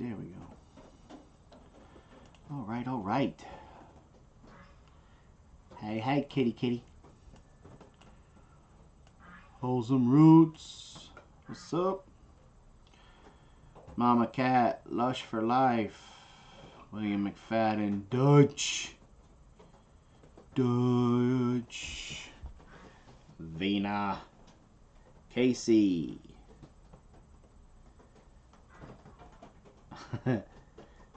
There we go. All right, all right. Hey, hey, kitty, kitty. Wholesome Roots. What's up? Mama Cat, Lush for Life. William McFadden, Dutch. Dutch. Vina. Casey.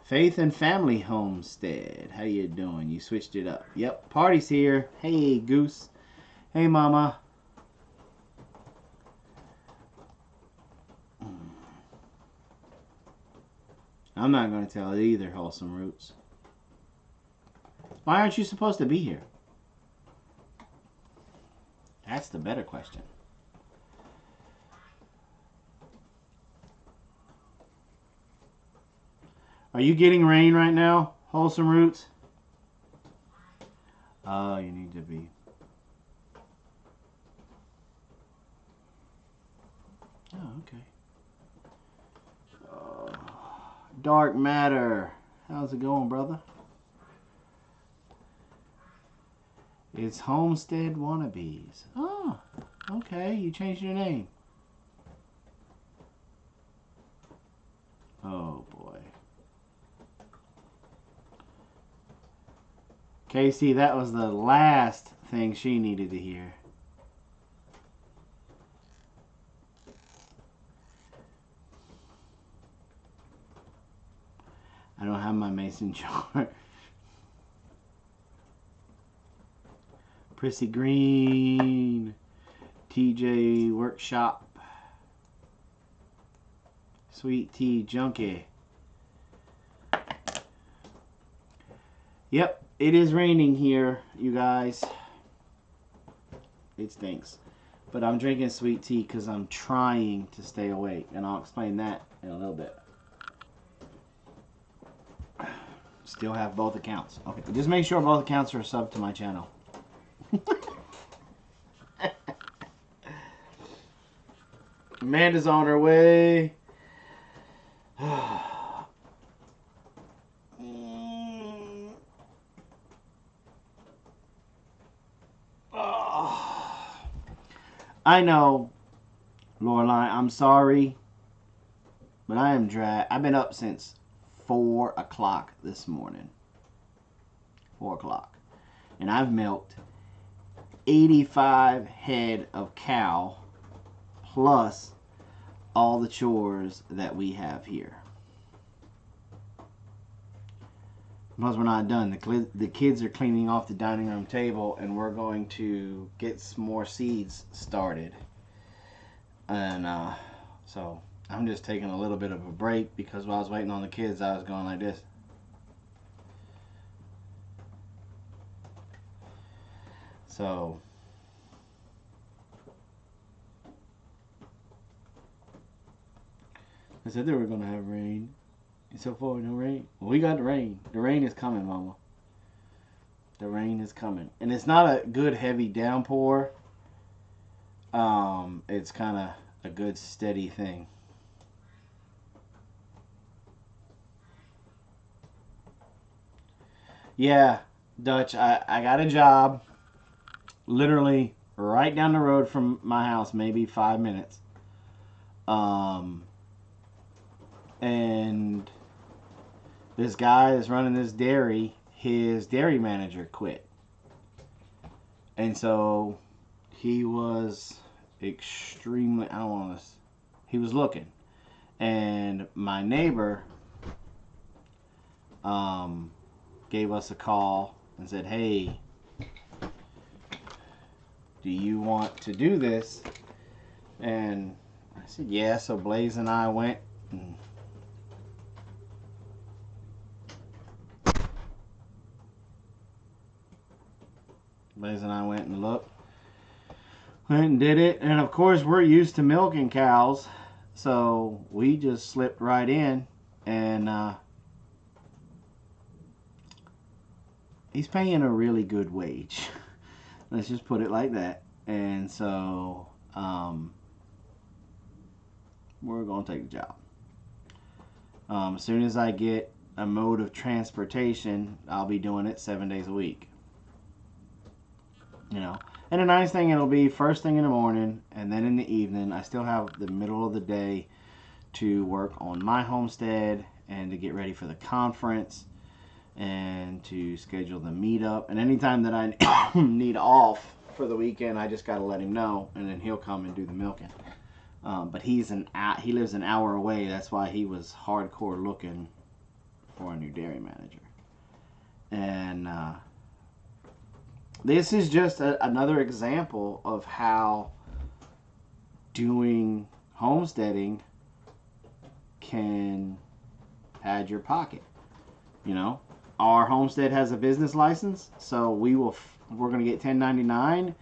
Faith and Family Homestead. How you doing? You switched it up. Yep, party's here. Hey, Goose. Hey, Mama. I'm not going to tell it either, Wholesome Roots. Why aren't you supposed to be here? That's the better question. Are you getting rain right now, Wholesome Roots? Oh, you need to be. Oh, okay. Dark Matter. How's it going, brother? It's Homestead Wannabes. Oh, okay. You changed your name. Oh, boy. Casey, that was the last thing she needed to hear. I don't have my mason jar. Prissy Green. TJ Workshop. Sweet Tea Junkie. Yep, it is raining here, you guys. It stinks. But I'm drinking sweet tea because I'm trying to stay awake. And I'll explain that in a little bit. Still have both accounts. Okay, just make sure both accounts are subbed to my channel. Amanda's on her way. I know, Lorelai, I'm sorry, but I am dry. I've been up since 4 o'clock this morning. 4 o'clock. And I've milked 85 head of cow plus all the chores that we have here. Plus, we're not done. The kids are cleaning off the dining room table, and we're going to get some more seeds started. And so I'm just taking a little bit of a break because while I was waiting on the kids, I was going like this. So I said they were going to have rain. And so far, no rain. Well, we got the rain. The rain is coming, Mama. The rain is coming. And it's not a good heavy downpour. It's kind of a good steady thing. Yeah, Dutch, I got a job literally right down the road from my house, maybe 5 minutes. And this guy is running this dairy. His dairy manager quit. And so he was extremely, I don't want to, he was looking. And my neighbor gave us a call and said, hey, do you want to do this? And I said, yeah. So Blaze and I went. Blaze and I went and looked. Went and did it. And of course, we're used to milking cows. So we just slipped right in. And he's paying a really good wage. Let's just put it like that. And so we're going to take the job. As soon as I get a mode of transportation, I'll be doing it 7 days a week. You know, and the nice thing, it'll be first thing in the morning, and then in the evening. I still have the middle of the day to work on my homestead and to get ready for the conference and to schedule the meetup. And anytime that I need off for the weekend, I just got to let him know, and then he'll come and do the milking. But he lives an hour away. That's why he was hardcore looking for a new dairy manager. And this is just another example of how doing homesteading can pad your pocket. You know, our homestead has a business license, so we're going to get 1099,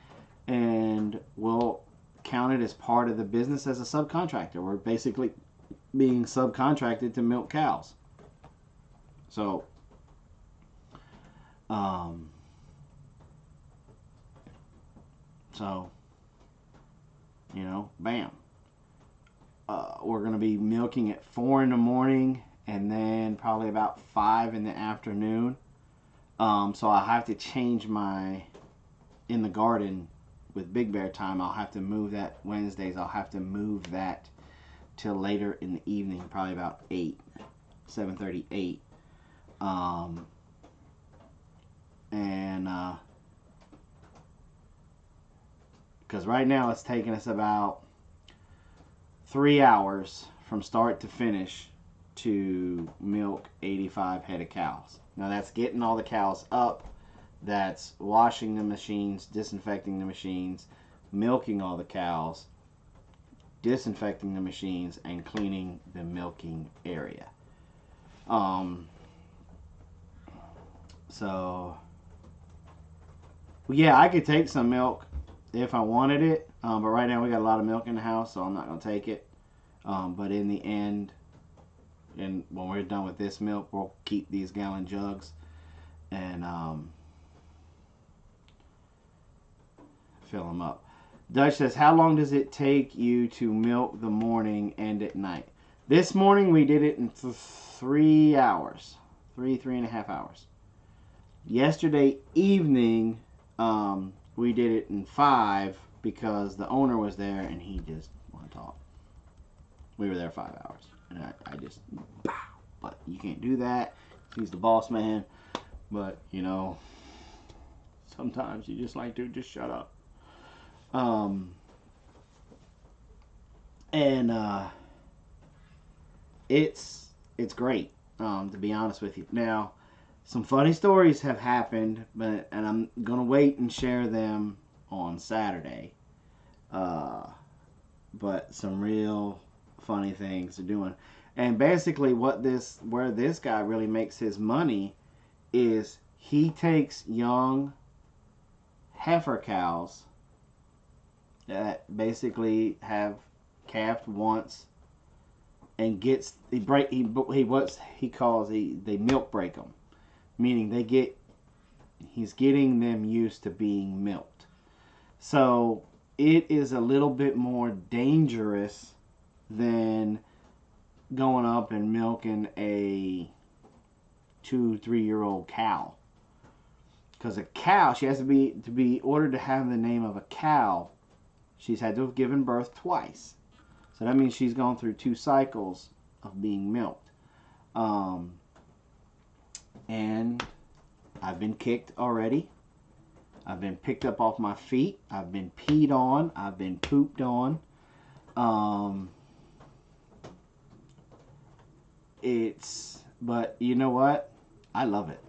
and we'll count it as part of the business as a subcontractor. We're basically being subcontracted to milk cows. So, you know, bam. We're going to be milking at 4 in the morning and then probably about 5 in the afternoon. So I'll have to change in the garden with Big Bear time. I'll have to move that Wednesdays. I'll have to move that till later in the evening, probably about 7:30, 8. Because right now it's taking us about 3 hours from start to finish to milk 85 head of cows. Now that's getting all the cows up, that's washing the machines, disinfecting the machines, milking all the cows, disinfecting the machines, and cleaning the milking area. So yeah, I could take some milk if I wanted it, but right now we got a lot of milk in the house, so I'm not going to take it. But in the end, and when we're done with this milk, we'll keep these gallon jugs and fill them up. Dutch says, how long does it take you to milk the morning and at night? This morning we did it in 3 hours. 3.5 hours. Yesterday evening, we did it in 5 because the owner was there and he just wanted to talk. We were there 5 hours. And I just, but you can't do that. He's the boss man. But, you know, sometimes you just like to just shut up. It's great, to be honest with you. Now, some funny stories have happened, and I'm going to wait and share them on Saturday. But some real funny things are doing. And basically where this guy really makes his money is he takes young heifer cows that basically have calved once and they milk break them, meaning he's getting them used to being milked. So it is a little bit more dangerous than going up and milking a 2-3-year-old cow. Because a cow, she has to be ordered to have the name of a cow, she's had to have given birth twice. So that means she's gone through 2 cycles of being milked. And I've been kicked already. I've been picked up off my feet. I've been peed on. I've been pooped on. But you know what? I love it.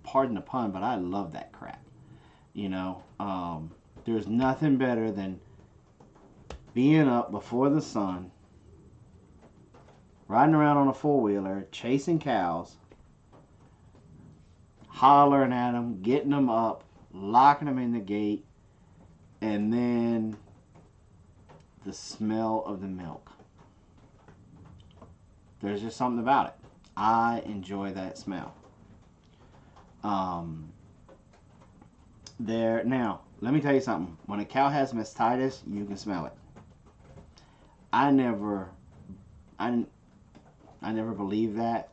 Pardon the pun, but I love that crap. You know, there's nothing better than being up before the sun, riding around on a 4-wheeler, chasing cows, hollering at them, getting them up, locking them in the gate, and then the smell of the milk. There's just something about it. I enjoy that smell. Now, let me tell you something. When a cow has mastitis, you can smell it. I never believed that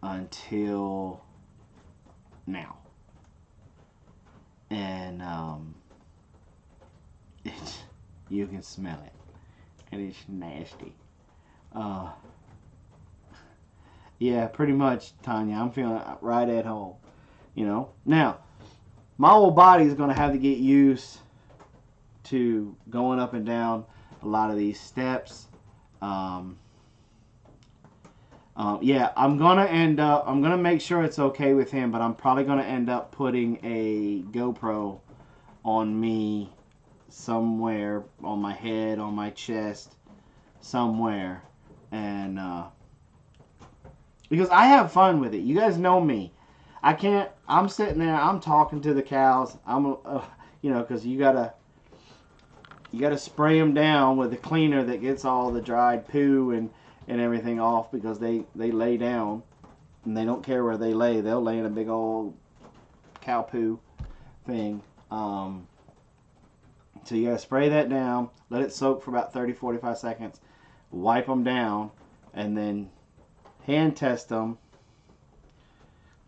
until now. And you can smell it. And it's nasty. Yeah, pretty much, Tanya. I'm feeling right at home. You know? Now, my whole body is going to have to get used to going up and down a lot of these steps. Yeah, I'm gonna make sure it's okay with him, but I'm probably gonna end up putting a GoPro on me somewhere, on my head, on my chest, somewhere, and because I have fun with it. You guys know me. I'm sitting there, I'm talking to the cows. Because you gotta spray them down with a cleaner that gets all the dried poo and everything off, because they lay down and they don't care where they lay. They'll lay in a big old cow poo thing. So you gotta spray that down, let it soak for about 30-45 seconds, wipe them down, and then hand test them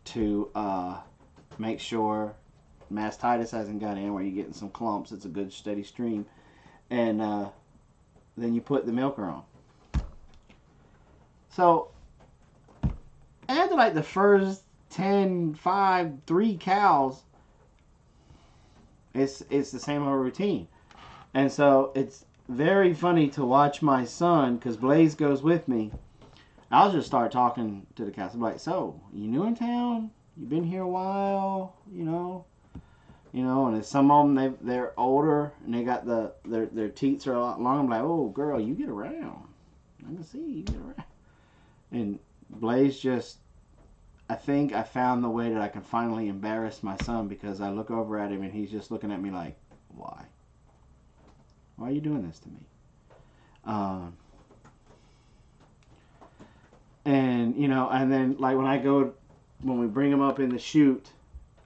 to make sure mastitis hasn't got in, where you're getting some clumps. It's a good steady stream. And then you put the milker on. So after like the first 10, 5, 3 cows, it's the same old routine. And so it's very funny to watch my son, because Blaze goes with me. I'll just start talking to the cows. I'm like, so, you new in town? You been here a while? You know, and some of them, they're older, and they got their teats are a lot longer. I'm like, oh, girl, you get around. I can see you get around. And Blaze just, I think I found the way that I can finally embarrass my son, because I look over at him and he's just looking at me like, why? Why are you doing this to me? And, and then like when we bring him up in the chute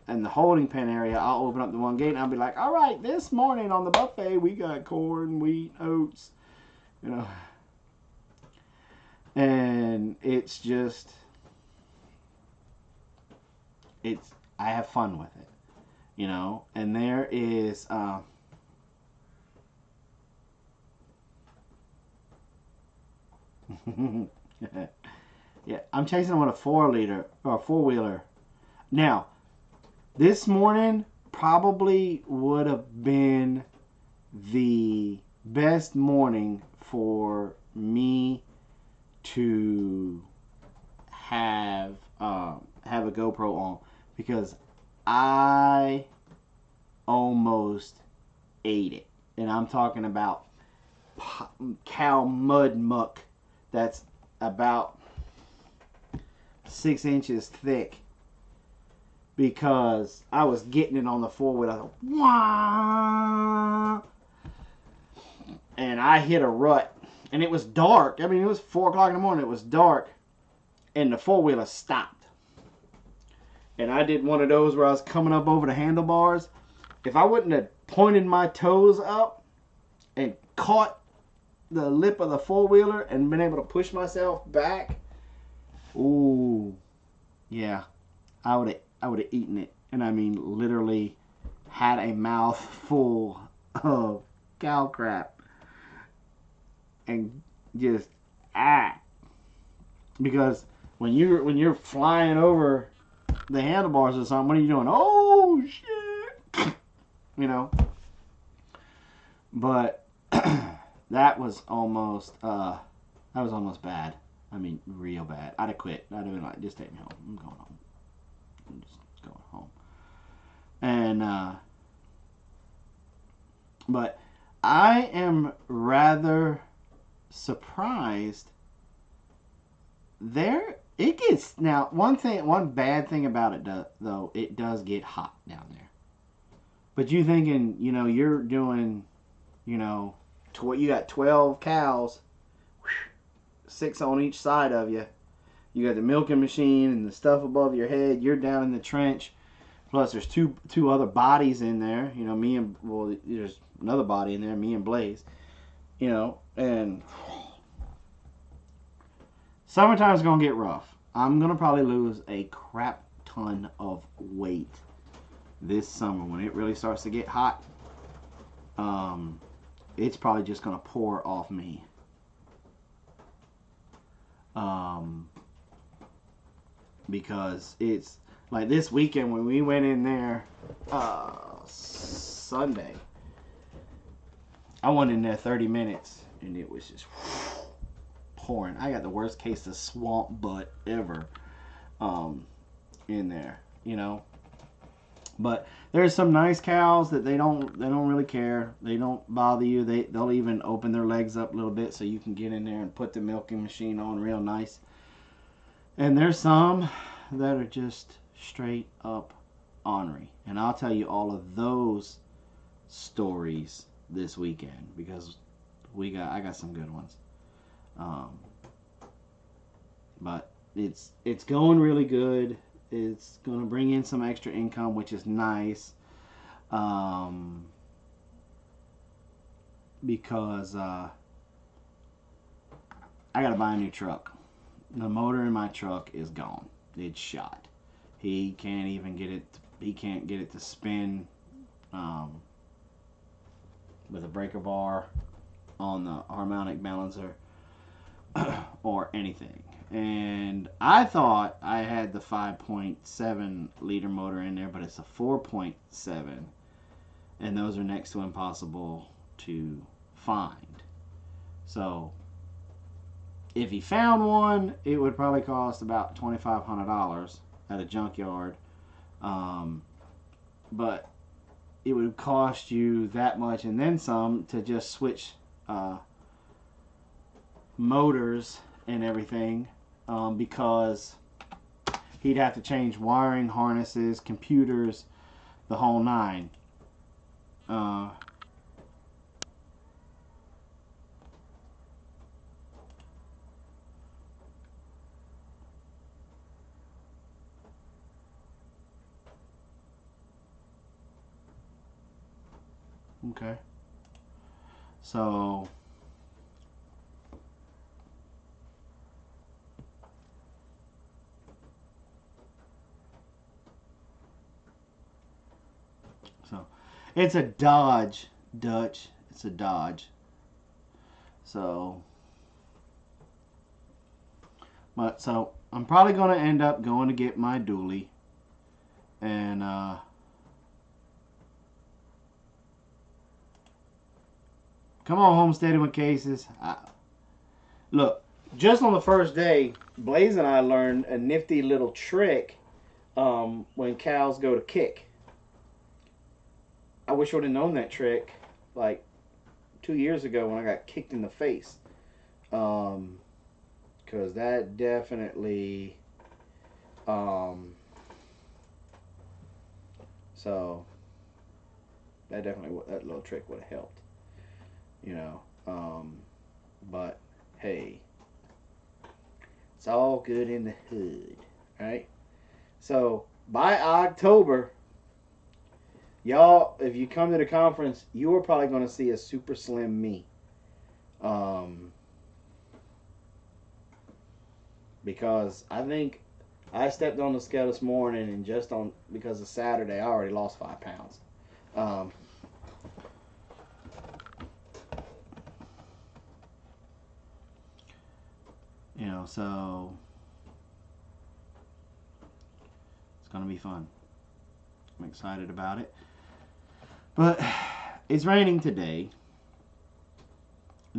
and the holding pen area, I'll open up the one gate and I'll be like, all right, this morning on the buffet, we got corn, wheat, oats, and it's just, I have fun with it, and there is, yeah, I'm chasing him on a 4-wheeler. Now, this morning probably would have been the best morning for me to have a GoPro on, because I almost ate it. And I'm talking about cow mud muck that's about 6 inches thick, because I was getting it on the 4-wheeler. Wah! And I hit a rut, and it was dark. I mean, it was 4 o'clock in the morning. It was dark, and the 4-wheeler stopped. And I did one of those where I was coming up over the handlebars. If I wouldn't have pointed my toes up and caught the lip of the 4-wheeler and been able to push myself back, ooh, yeah, I would have eaten it. And I mean, literally had a mouth full of cow crap. And just, because when you're flying over the handlebars or something, what are you doing? Oh, shit. But that was almost bad. I mean, real bad. I'd have quit. I'd have been like, just take me home. I'm going home. I'm just going home. And, but I am rather surprised. It gets, now, one bad thing about it, though, it does get hot down there. But you thinking, you're doing, you got 12 cows, 6 on each side of you. You got the milking machine and the stuff above your head. You're down in the trench. Plus, there's two other bodies in there. There's another body in there, me and Blaze. And Summertime's gonna get rough. I'm gonna probably lose a crap ton of weight this summer when it really starts to get hot. Um, it's probably just gonna pour off me. Um, because it's like this weekend when we went in there Sunday. I went in there 30 minutes and it was just pouring. I got the worst case of swamp butt ever in there, you know. But there's some nice cows that they don't really care. They don't bother you. They'll even open their legs up a little bit so you can get in there and put the milking machine on real nice. And there's some that are just straight up ornery. And I'll tell you all of those stories this weekend because I got some good ones. But it's going really good. It's going to bring in some extra income, which is nice. Because I got to buy a new truck. The motor in my truck is gone. It's shot. He can't even get it. He can't get it to spin with a breaker bar on the harmonic balancer or anything. And I thought I had the 5.7 liter motor in there, but it's a 4.7, and those are next to impossible to find. So if he found one, it would probably cost about $2,500 at a junkyard. But it would cost you that much and then some to just switch motors and everything, because he'd have to change wiring, harnesses, computers, the whole nine. Okay. So it's a Dodge, Dutch. It's a Dodge. So I'm probably going to end up going to get my dually and come on, homesteading with cases. Look, just on the first day, Blaze and I learned a nifty little trick when cows go to kick. I wish I would have known that trick like 2 years ago when I got kicked in the face. Because that definitely... so, that little trick would have helped. You know. But, hey. It's all good in the hood. Right? So, by October... y'all, if you come to the conference, you are probably going to see a super slim me. Because I think I stepped on the scale this morning and because of Saturday, I already lost 5 pounds. You know, so it's going to be fun. I'm excited about it. But it's raining today.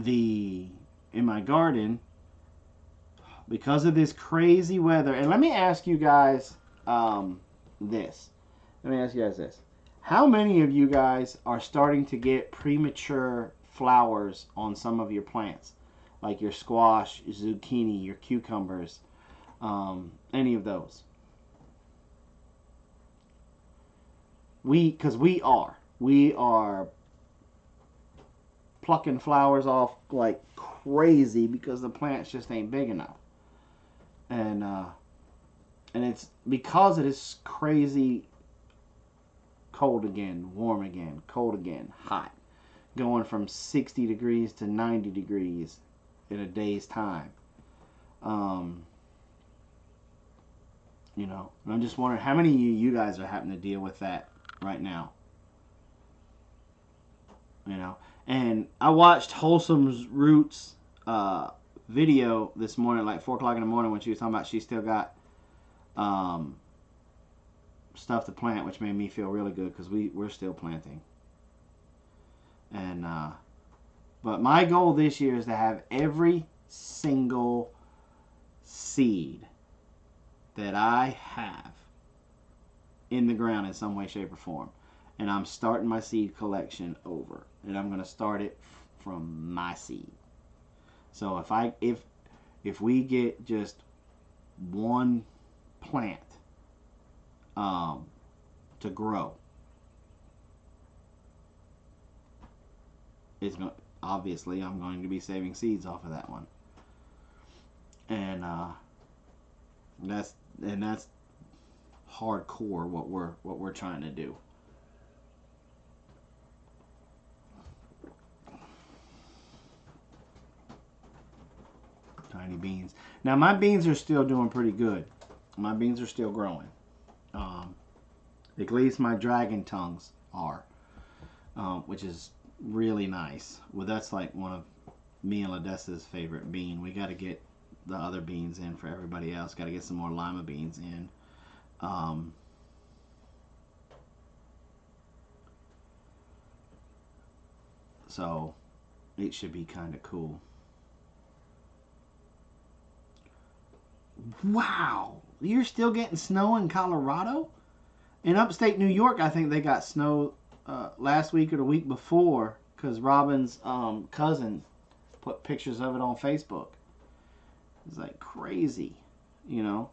In my garden, because of this crazy weather, and let me ask you guys this. Let me ask you guys this. How many of you guys are starting to get premature flowers on some of your plants? Like your squash, your zucchini, your cucumbers, any of those? Because we are plucking flowers off like crazy because the plants just ain't big enough. And it's because it is crazy cold again, warm again, cold again, hot, going from 60 degrees to 90 degrees in a day's time. Um, you know, and I'm just wondering how many of you guys are having to deal with that right now. You know, and I watched Wholesome's Roots video this morning, like 4 o'clock in the morning, when she was talking about she still got um, stuff to plant, which made me feel really good because we're still planting. And but my goal this year is to have every single seed that I have in the ground in some way, shape, or form. And I'm starting my seed collection over, and I'm going to start it from my seed. So if we get just one plant to grow, it's going obviously I'm going to be saving seeds off of that one, and that's hardcore what we're trying to do. Tiny beans. Now my beans are still doing pretty good. My beans are still growing. At least my dragon tongues are, which is really nice. Well, that's like one of me and Ladessa's favorite bean. We got to get the other beans in for everybody else. Got to get some more lima beans in. So it should be kind of cool. Wow, you're still getting snow in Colorado? In upstate New York, I think they got snow last week or the week before because Robin's cousin put pictures of it on Facebook. It's like crazy, you know.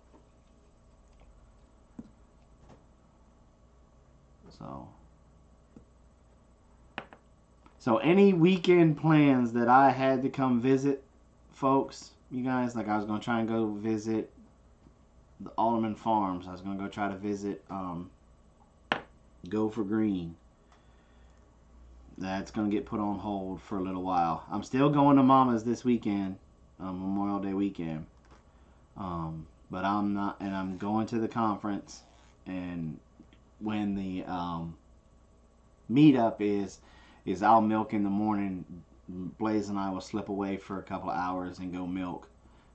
So any weekend plans that I had to come visit, folks, you guys, like I was gonna try and go visit the Alderman Farms. I was gonna go try to visit Go for Green. That's gonna get put on hold for a little while. I'm still going to Mama's this weekend, Memorial Day weekend. But I'm not, and I'm going to the conference. And when the meetup is I'll milk in the morning. Blaze and I will slip away for a couple of hours and go milk,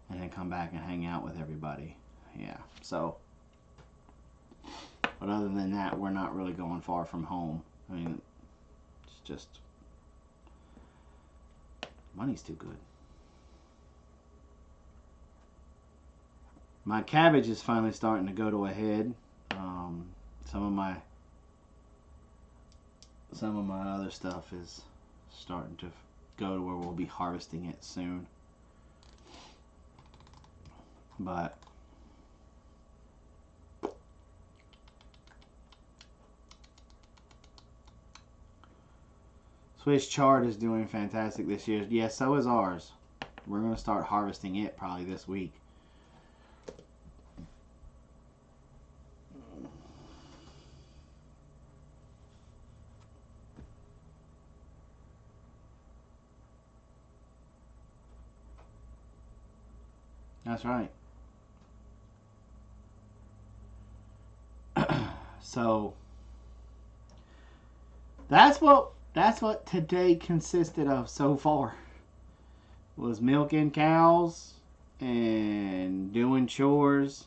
and then come back and hang out with everybody. Yeah. So, but other than that, we're not really going far from home. I mean, it's just money's too good. My cabbage is finally starting to go to a head. Some of my other stuff is starting to go to where we'll be harvesting it soon. But Swiss chard is doing fantastic this year. Yeah, so is ours. We're going to start harvesting it probably this week. That's right. So that's what today consisted of so far. Was milking cows and doing chores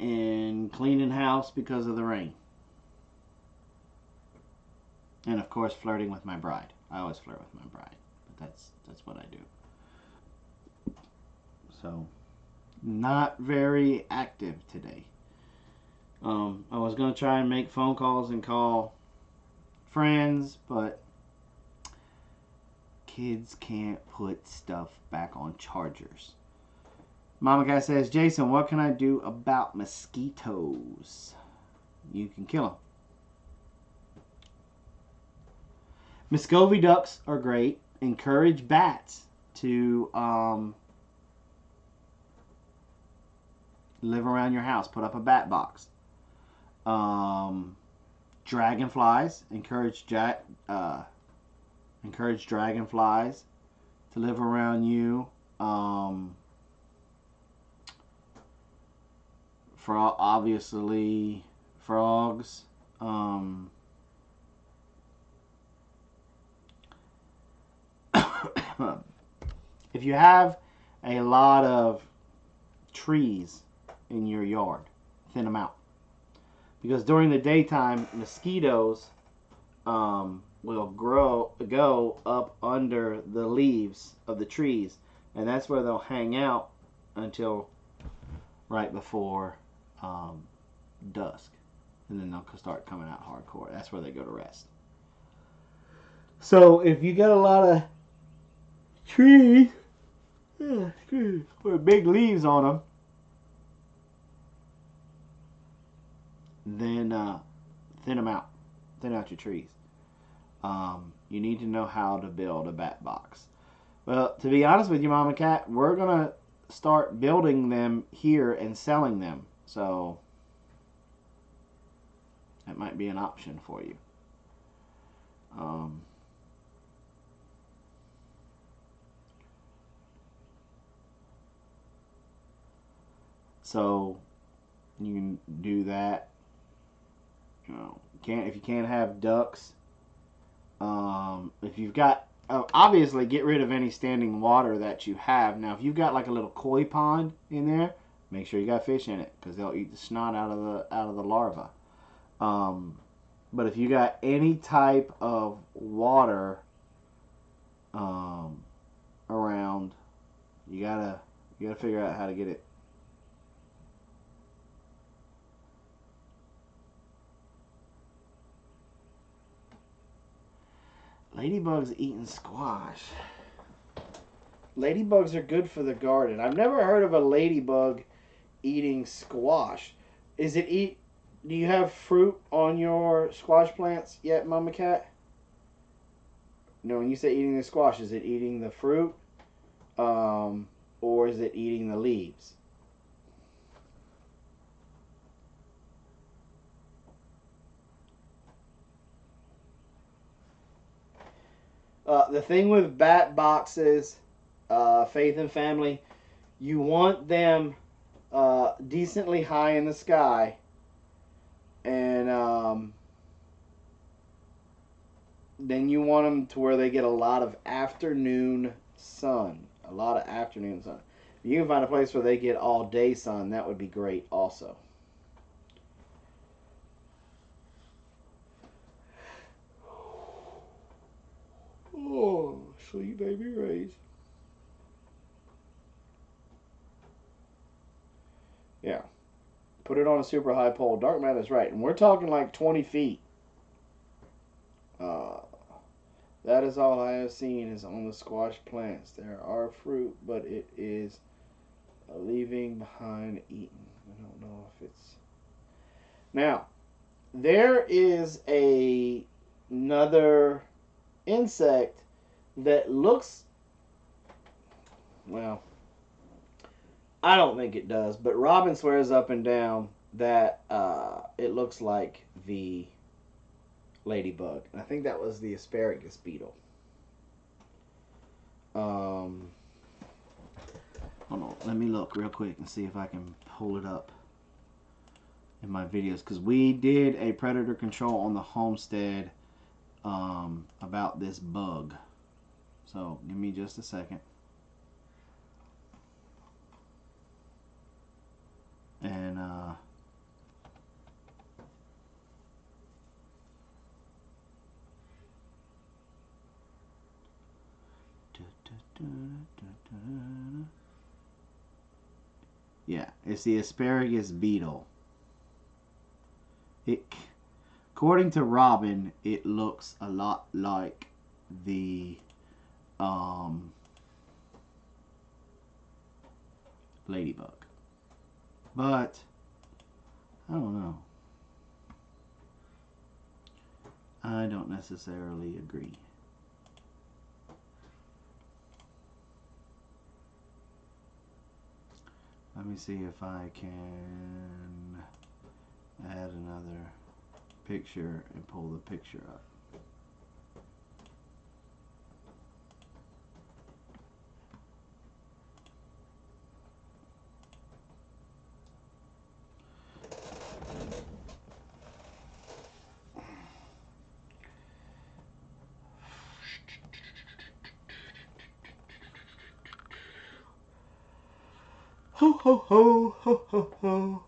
and cleaning house because of the rain. And of course flirting with my bride. I always flirt with my bride. But that's what I do. So not very active today. I was going to try and make phone calls and call friends, but kids can't put stuff back on chargers. Mama Guy says, Jason, what can I do about mosquitoes? You can kill them. Muscovy ducks are great. Encourage bats to live around your house. Put up a bat box. Dragonflies. Encourage dragonflies to live around you. obviously frogs. If you have a lot of trees in your yard, thin them out. Because during the daytime, mosquitoes will go up under the leaves of the trees, and that's where they'll hang out until right before dusk, and then they'll start coming out hardcore. That's where they go to rest. So if you got a lot of trees with big leaves on them, then thin them out. Thin out your trees. You need to know how to build a bat box. Well, to be honest with you, Mama Cat, we're going to start building them here and selling them. So that might be an option for you. So you can do that. You know, if you can't have ducks, if you've got, obviously get rid of any standing water that you have. Now, if you've got like a little koi pond in there, make sure you got fish in it because they'll eat the snot out of the larva. But if you got any type of water around, you gotta figure out how to get it. Ladybugs eating squash. Ladybugs are good for the garden. I've never heard of a ladybug eating squash. Do you have fruit on your squash plants yet, Mama Cat? No, when you say eating the squash, is it eating the fruit? Or is it eating the leaves? The thing with bat boxes, Faith and Family, you want them decently high in the sky, and then you want them to where they get a lot of afternoon sun. A lot of afternoon sun. If you can find a place where they get all day sun, that would be great also. Oh, sweet baby rays. Yeah. Put it on a super high pole. Dark matter is right. And we're talking like 20 feet. That is all I have seen is on the squash plants. There are fruit, but it is leaving behind eaten. I don't know if it's... Now, there is another insect that looks... Well, I don't think it does, but Robin swears up and down that it looks like the ladybug. And I think that was the asparagus beetle. Hold on, let me look real quick and see if I can pull it up in my videos, because we did a predator control on the homestead about this bug. So give me just a second. And yeah, it's the asparagus beetle. According to Robin, it looks a lot like the ladybug. But I don't know. I don't necessarily agree. Let me see if I can add another picture and pull the picture up. Ho, ho, ho, ho, ho, ho.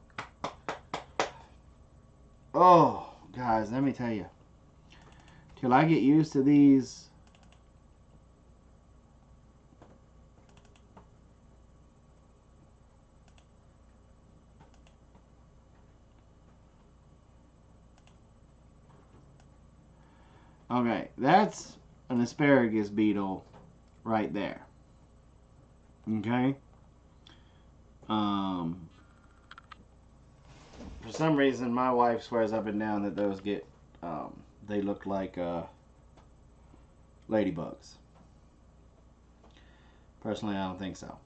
Oh, guys, let me tell you. Till I get used to these. Okay, that's an asparagus beetle right there. Okay? For some reason, my wife swears up and down that those they look like ladybugs. Personally, I don't think so.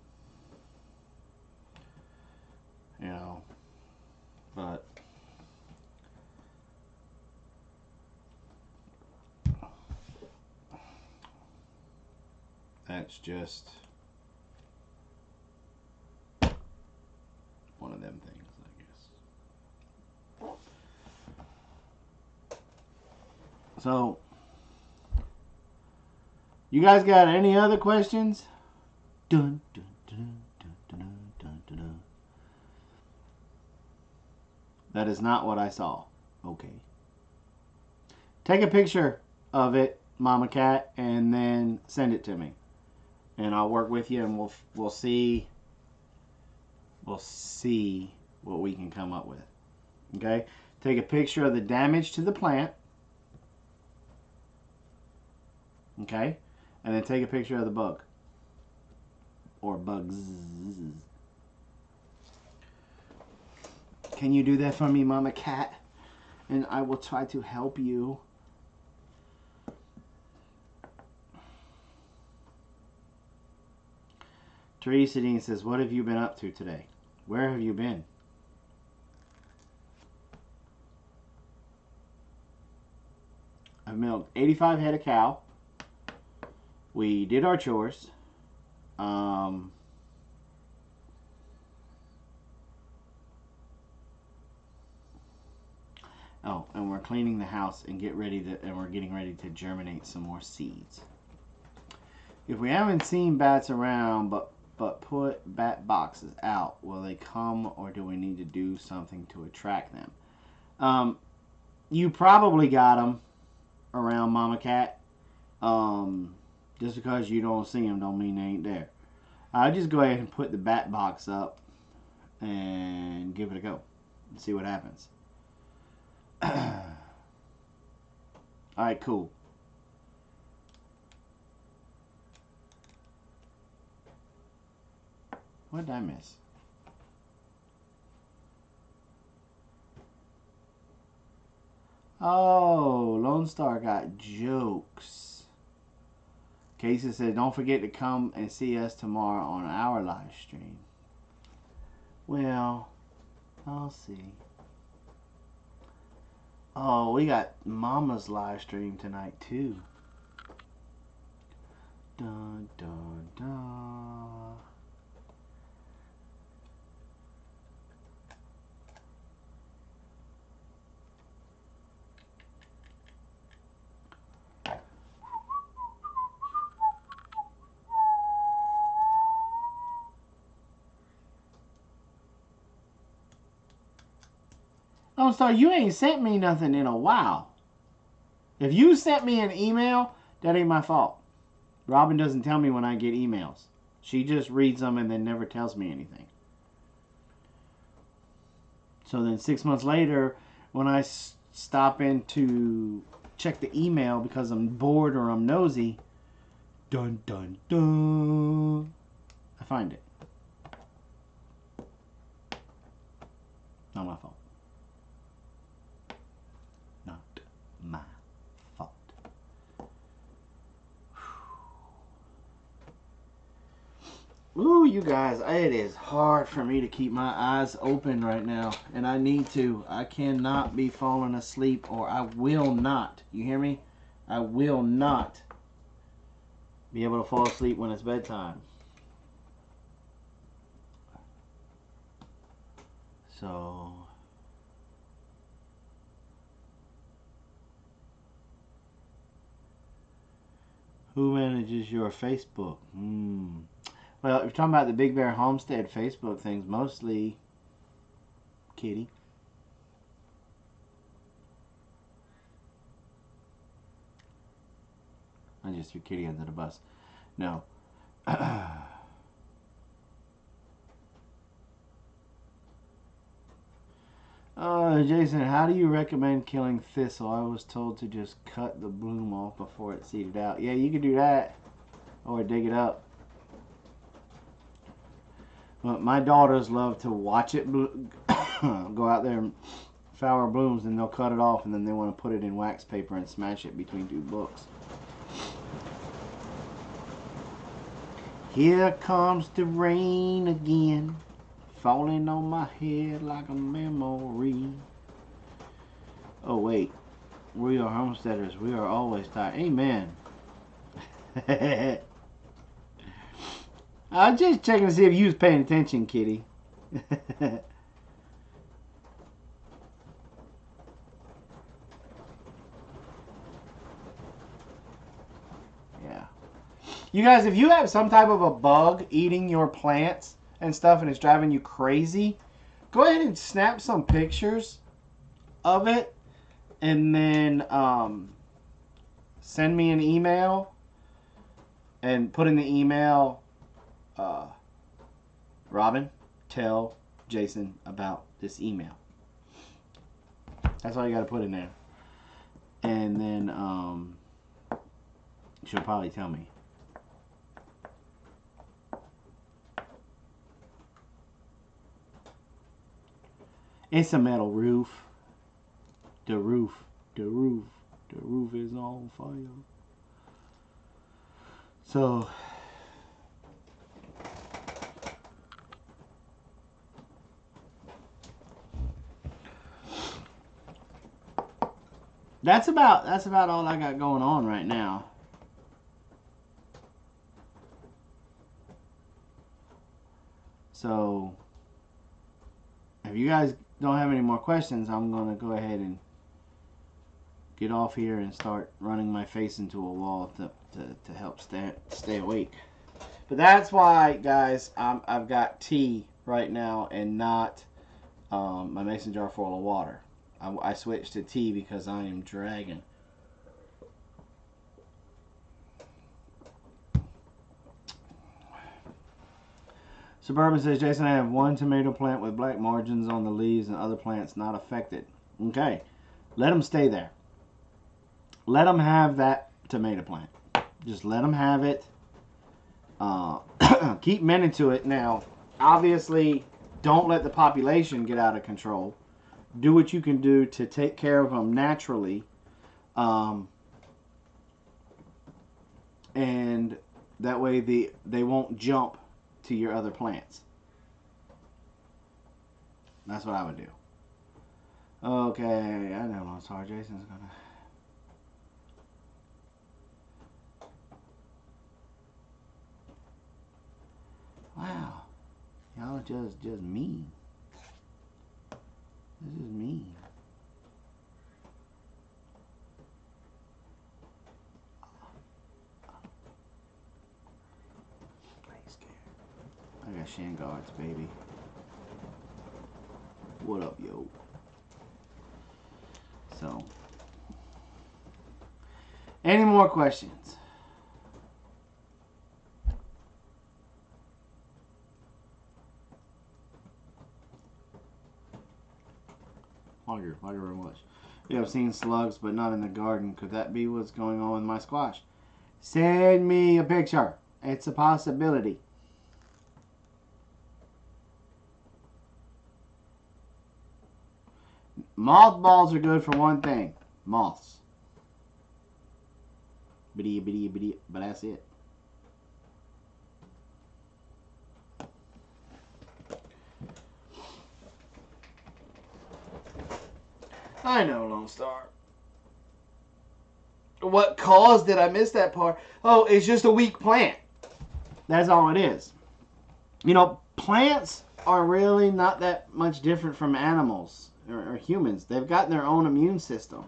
You know, but that's just one of them things, I guess. So, you guys got any other questions? Dun, dun, dun, dun, dun, dun, dun, dun. That is not what I saw. Okay. Take a picture of it, Mama Cat, and then send it to me. And I'll work with you, and we'll see what we can come up with. Okay? Take a picture of the damage to the plant. Okay? And then take a picture of the bug. Or bugs. Can you do that for me, Mama Cat? And I will try to help you. Teresa Dean says, what have you been up to today? Where have you been? I've milked 85 head of cow. We did our chores. Oh, and we're cleaning the house and we're getting ready to germinate some more seeds. If we haven't seen bats around, but put bat boxes out, will they come, or do we need to do something to attract them? You probably got them around, Mama Cat. Just because you don't see them don't mean they ain't there. I'll just go ahead and put the bat box up and give it a go and see what happens. Alright, cool. What did I miss? Oh, Lone Star got jokes. Casey said, don't forget to come and see us tomorrow on our live stream. Well, I'll see. Oh, we got Mama's live stream tonight, too. Dun, dun, dun. Oh, so you ain't sent me nothing in a while. If you sent me an email, that ain't my fault. Robin doesn't tell me when I get emails. She just reads them and then never tells me anything. So then 6 months later, when I stop in to check the email because I'm bored or I'm nosy, dun dun dun, I find it. Not my fault. Not my fault. Ooh, you guys, it is hard for me to keep my eyes open right now. And I need to. I cannot be falling asleep, or I will not. You hear me? I will not be able to fall asleep when it's bedtime. So... who manages your Facebook? Well, if you're talking about the Big Bear Homestead Facebook things, mostly kitty. I just threw kitty under the bus. No. Jason, how do you recommend killing thistle? I was told to just cut the bloom off before it's seeded out. Yeah, you can do that. Or dig it up. Well, my daughters love to watch it go out there and flower blooms, and they'll cut it off, and then they want to put it in wax paper and smash it between two books. Here comes the rain again, falling on my head like a memory. Oh wait, we are homesteaders. We are always tired. Amen. I was just checking to see if you was paying attention, kitty. Yeah. You guys, if you have some type of a bug eating your plants and stuff and it's driving you crazy, go ahead and snap some pictures of it and then send me an email and put in the email, Robin, tell Jason about this email. That's all you got to put in there. And then she'll probably tell me. It's a metal roof. The roof is on fire. So that's about all I got going on right now. So if you guys don't have any more questions, I'm gonna go ahead and get off here and start running my face into a wall to help stay awake. But that's why, guys, I've got tea right now and not my mason jar full of water. I switched to tea because I am dragging. Suburban says, Jason, I have one tomato plant with black margins on the leaves and other plants not affected. Okay, let them stay there. Let them have that tomato plant. Just let them have it. Keep mending to it. Now, obviously, don't let the population get out of control. Do what you can do to take care of them naturally. And that way they won't jump to your other plants. That's what I would do. Okay, I know I'm sorry, Jason's gonna. Wow, y'all just mean. This is mean. I got shin guards, baby. What up, yo? So, any more questions? Thank you very much. We have seen slugs, but not in the garden. Could that be what's going on with my squash? Send me a picture. It's a possibility. Mothballs are good for one thing. Moths. But that's it. I know, Lone Star. What caused it? I missed that part. Oh, it's just a weak plant. That's all it is. You know, plants are really not that much different from animals or humans. They've got their own immune system.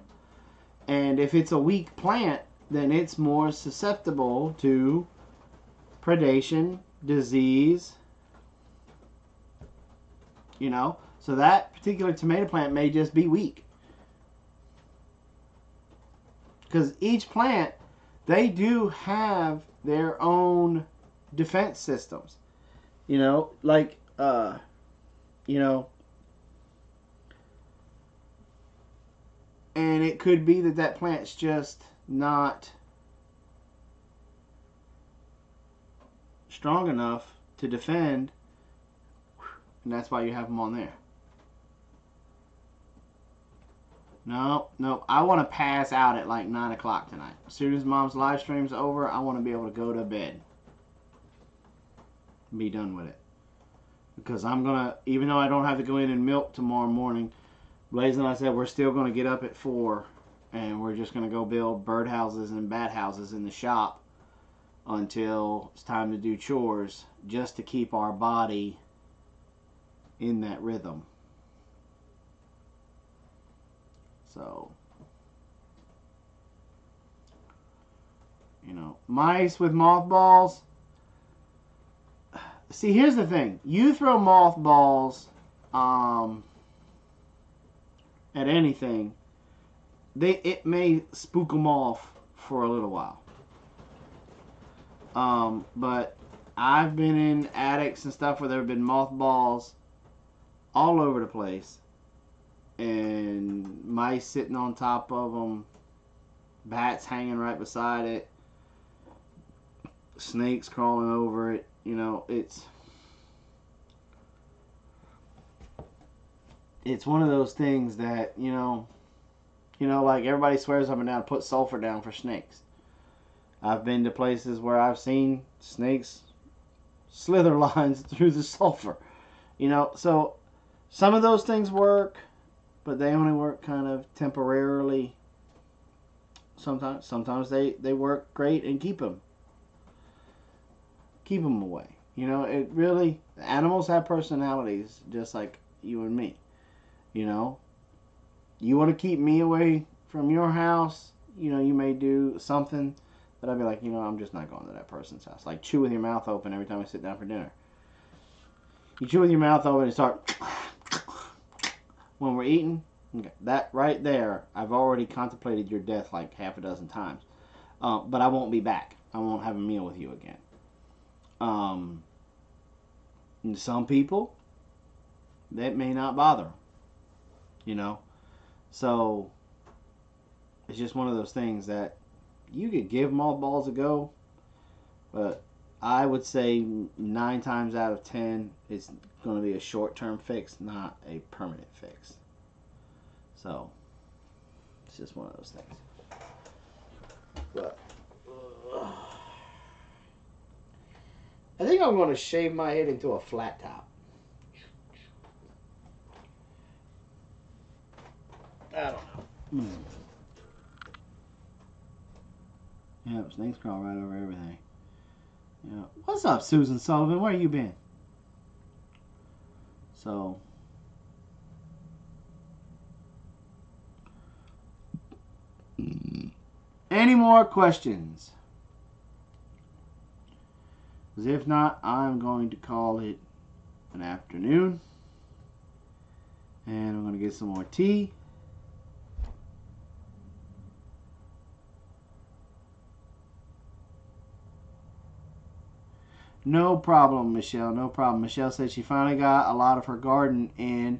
And if it's a weak plant, then it's more susceptible to predation disease, so that particular tomato plant may just be weak. Because each plant, they do have their own defense systems. Like, and it could be that plant's just not strong enough to defend, and that's why you have them on there. No, I want to pass out at like 9 o'clock tonight. As soon as Mom's live stream's over, I want to be able to go to bed. Be done with it. Because I'm going to, even though I don't have to go in and milk tomorrow morning, Blaze and I said we're still going to get up at 4, and we're just going to go build birdhouses and bat houses in the shop until it's time to do chores, just to keep our body in that rhythm. So, mice with mothballs. See, here's the thing. You throw mothballs at anything, it may spook them off for a little while. But I've been in attics and stuff where there have been mothballs all over the place, and mice sitting on top of them, bats hanging right beside it, snakes crawling over it. It's one of those things that like everybody swears up and down, put sulfur down for snakes. I've been to places where I've seen snakes slither lines through the sulfur. So some of those things work, but they only work kind of temporarily. Sometimes they work great and keep them away. It really, animals have personalities just like you and me. You want to keep me away from your house, you may do something, but I'd be like, I'm just not going to that person's house. Like, chew with your mouth open every time I sit down for dinner. You chew with your mouth open and start when we're eating. Okay, that right there, I've already contemplated your death like half a dozen times. But I won't be back. I won't have a meal with you again. And some people, that may not bother them. So it's just one of those things that you could give mothballs a go, but I would say 9 times out of 10 it's going to be a short-term fix, not a permanent fix. So it's just one of those things. But I think I'm going to shave my head into a flat top. I don't know. Yeah, snakes crawl right over everything. What's up, Susan Sullivan? Where you been? So, any more questions? Because if not, I'm going to call it an afternoon. And I'm going to get some more tea. No problem, Michelle. No problem. Michelle said she finally got a lot of her garden in,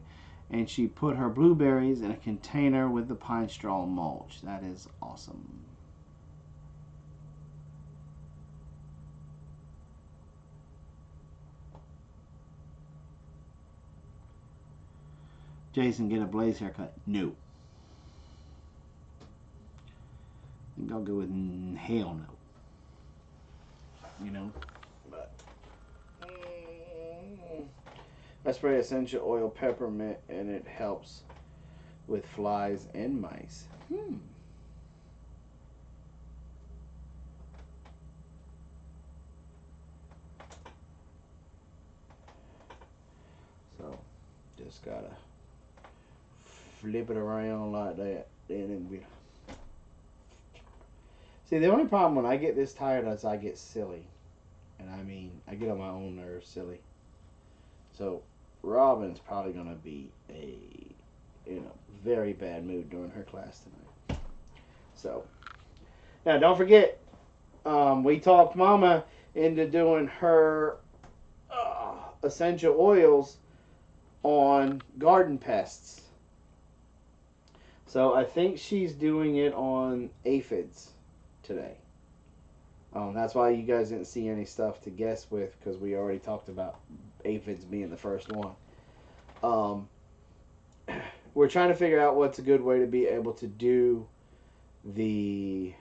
and she put her blueberries in a container with the pine straw mulch. That is awesome. Jason, get a Blaze haircut. No. I think I'll go with hell no. But I spray essential oil peppermint and it helps with flies and mice. So just gotta flip it around like that, then it'll be. See, the only problem when I get this tired is I get silly. And I mean, I get on my own nerves, silly. So Robin's probably gonna be in a very bad mood during her class tonight. So now, don't forget, we talked Mama into doing her essential oils on garden pests. So I think she's doing it on aphids today. That's why you guys didn't see any stuff to guess with, because we already talked about aphids being the first one. Um, we're trying to figure out what's a good way to be able to do the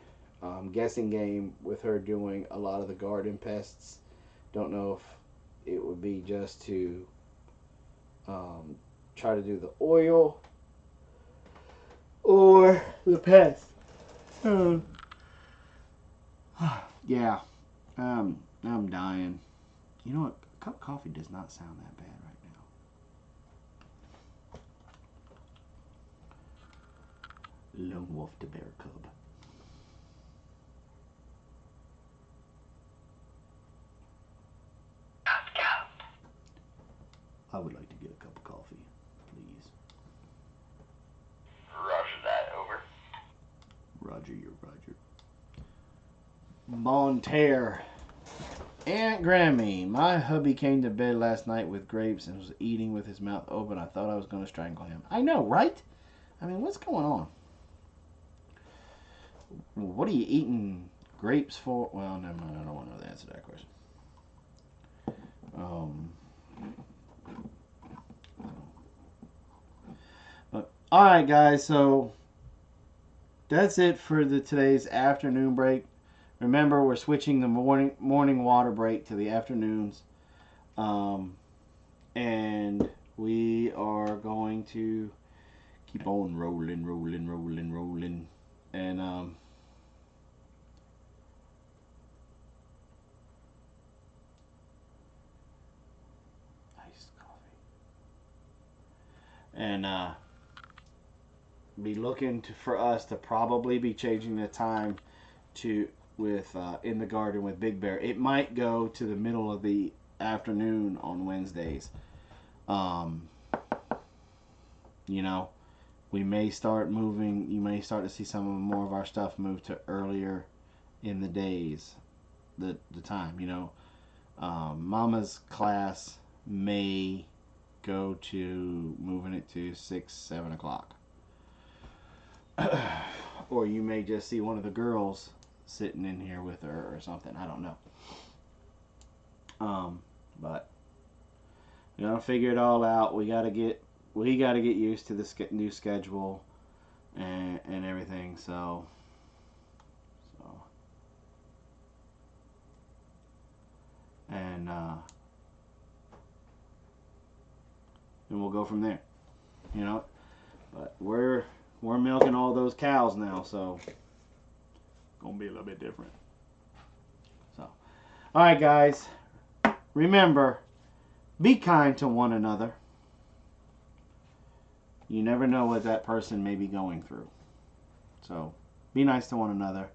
guessing game with her doing a lot of the garden pests. Don't know if it would be just to try to do the oil or the pest. Yeah, I'm dying. You know what? A cup of coffee does not sound that bad right now. Lone Wolf the Bear Cub. I would like to get a cup of coffee, please. Roger that, over. Roger, you're Roger. Bonterre. Aunt Grammy, my hubby came to bed last night with grapes and was eating with his mouth open. I thought I was going to strangle him. I know, right? I mean, what's going on? What are you eating grapes for? Well, never mind. I don't want to know the answer to that question. But all right, guys. So that's it for today's afternoon break. Remember, we're switching the morning water break to the afternoons, and we are going to keep on rolling, and iced coffee, and be looking for us to probably be changing the time to with in the garden with Big Bear. It might go to the middle of the afternoon on Wednesdays. You know, we may start moving. You may start to see some more of our stuff move to earlier in the days, the time. You know, Mama's class may go to moving it to 6-7 o'clock. Or you may just see one of the girls sitting in here with her or something. I don't know. But we gotta figure it all out. We gotta get used to the new schedule and everything. So and we'll go from there. You know, but we're milking all those cows now, so gonna be a little bit different. So, all right, guys. Remember, be kind to one another. You never know what that person may be going through. So, be nice to one another,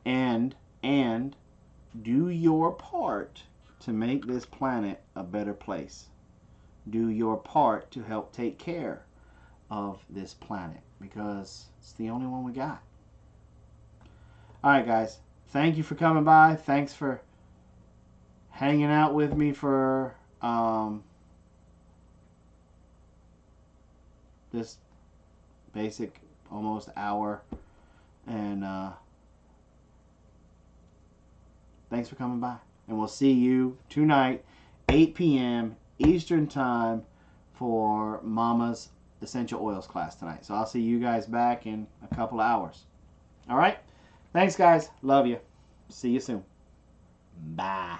and do your part to make this planet a better place. Do your part to help take care of this planet, because it's the only one we got. All right, guys. Thank you for coming by. Thanks for hanging out with me for this basic almost hour. And thanks for coming by. And we'll see you tonight, 8 p.m. Eastern Time, for Mama's Essential Oils class tonight. So I'll see you guys back in a couple of hours. All right? Thanks, guys. Love you. See you soon. Bye.